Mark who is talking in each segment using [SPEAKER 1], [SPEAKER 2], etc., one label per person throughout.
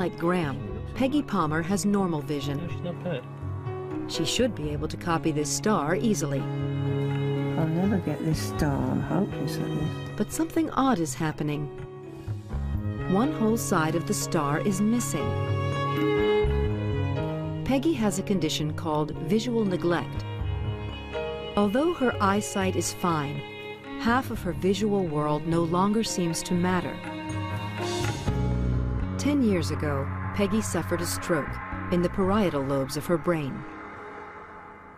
[SPEAKER 1] unlike Graham, Peggy Palmer has normal vision.
[SPEAKER 2] No, she's not bad.
[SPEAKER 1] She should be able to copy this star easily.
[SPEAKER 3] I'll never get this star, I'm hopeless at this.
[SPEAKER 1] But something odd is happening. One whole side of the star is missing. Peggy has a condition called visual neglect. Although her eyesight is fine, half of her visual world no longer seems to matter. 10 years ago, Peggy suffered a stroke in the parietal lobes of her brain.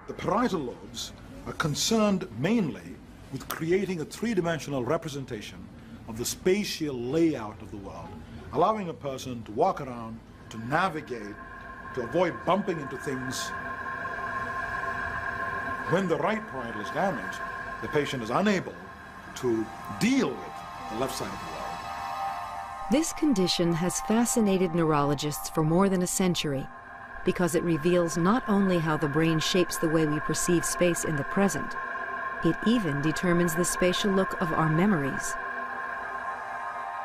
[SPEAKER 4] The parietal lobes are concerned mainly with creating a three-dimensional representation of the spatial layout of the world, allowing a person to walk around, to navigate, to avoid bumping into things. When the right parietal is damaged, the patient is unable to deal with the left side of the world.
[SPEAKER 1] This condition has fascinated neurologists for more than a century because it reveals not only how the brain shapes the way we perceive space in the present, it even determines the spatial look of our memories.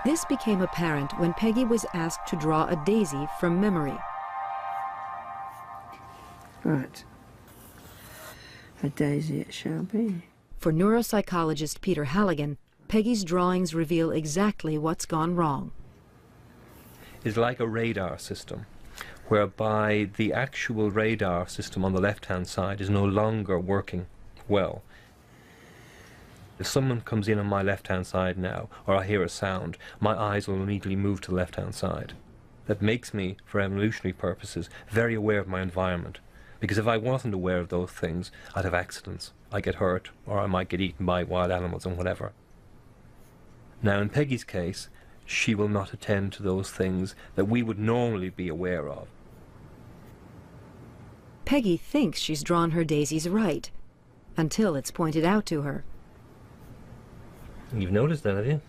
[SPEAKER 1] This became apparent when Peggy was asked to draw a daisy from memory.
[SPEAKER 3] Right. A daisy it shall be.
[SPEAKER 1] For neuropsychologist Peter Halligan, Peggy's drawings reveal exactly what's gone wrong.
[SPEAKER 2] It's like a radar system, whereby the actual radar system on the left-hand side is no longer working well. If someone comes in on my left-hand side now, or I hear a sound, my eyes will immediately move to the left-hand side. That makes me, for evolutionary purposes, very aware of my environment. Because if I wasn't aware of those things, I'd have accidents. I'd get hurt, or I might get eaten by wild animals and whatever. Now, in Peggy's case, she will not attend to those things that we would normally be aware of.
[SPEAKER 1] Peggy thinks she's drawn her daisies right, until it's pointed out to her.
[SPEAKER 2] You've noticed that, have you?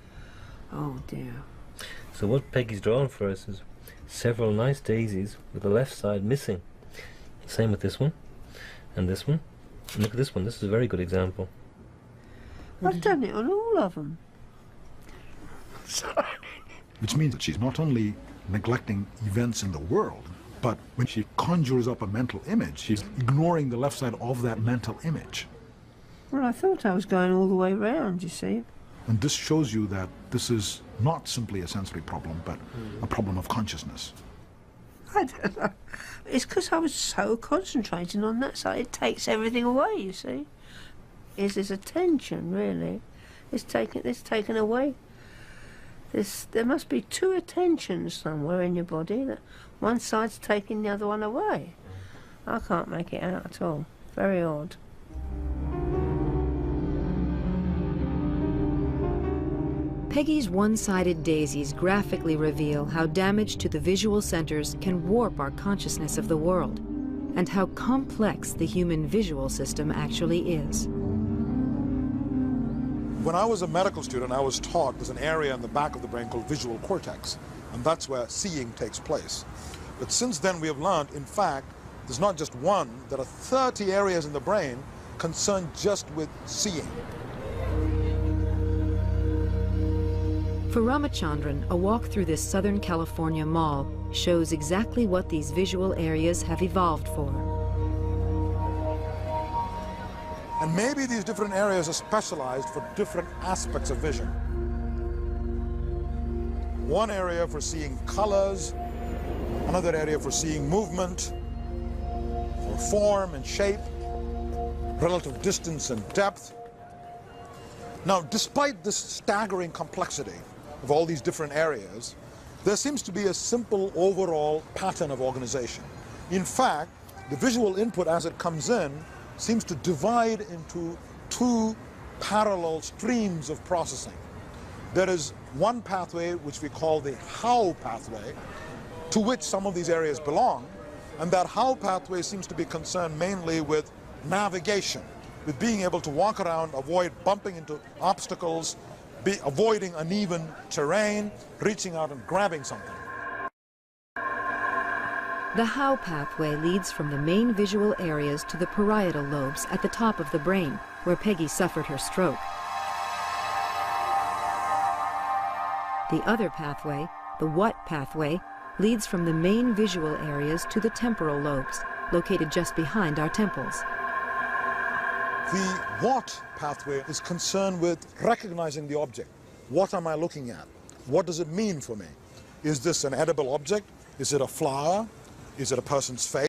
[SPEAKER 3] Oh dear.
[SPEAKER 2] So what Peggy's drawn for us is several nice daisies with the left side missing. Same with this one, and this one. And look at this one, this is a very good example.
[SPEAKER 3] I've done it on all of them.
[SPEAKER 4] Sorry. Which means that she's not only neglecting events in the world, but when she conjures up a mental image, she's ignoring the left side of that mental image.
[SPEAKER 3] Well, I thought I was going all the way round, you see.
[SPEAKER 4] And this shows you that this is not simply a sensory problem, but a problem of consciousness.
[SPEAKER 3] I don't know. It's because I was so concentrating on that side. It takes everything away, you see. It's this attention, really. It's taken away. There must be two attentions somewhere in your body. That one side's taking the other one away. I can't make it out at all. Very odd.
[SPEAKER 1] Peggy's one-sided daisies graphically reveal how damage to the visual centers can warp our consciousness of the world, and how complex the human visual system actually is.
[SPEAKER 4] When I was a medical student, I was taught there's an area in the back of the brain called visual cortex, and that's where seeing takes place. But since then we have learned, in fact, there's not just one, there are 30 areas in the brain concerned just with seeing.
[SPEAKER 1] For Ramachandran, a walk through this Southern California mall shows exactly what these visual areas have evolved for.
[SPEAKER 4] And maybe these different areas are specialized for different aspects of vision. One area for seeing colors, another area for seeing movement, for form and shape, relative distance and depth. Now, despite this staggering complexity of all these different areas, there seems to be a simple overall pattern of organization. In fact, the visual input as it comes in seems to divide into two parallel streams of processing. There is one pathway which we call the how pathway, to which some of these areas belong, and that how pathway seems to be concerned mainly with navigation, with being able to walk around, avoid bumping into obstacles, avoiding uneven terrain, reaching out and grabbing something.
[SPEAKER 1] The how pathway leads from the main visual areas to the parietal lobes at the top of the brain, where Peggy suffered her stroke. The other pathway, the what pathway, leads from the main visual areas to the temporal lobes, located just behind our temples.
[SPEAKER 4] The what pathway is concerned with recognizing the object. What am I looking at? What does it mean for me? Is this an edible object? Is it a flower? Is it a person's face?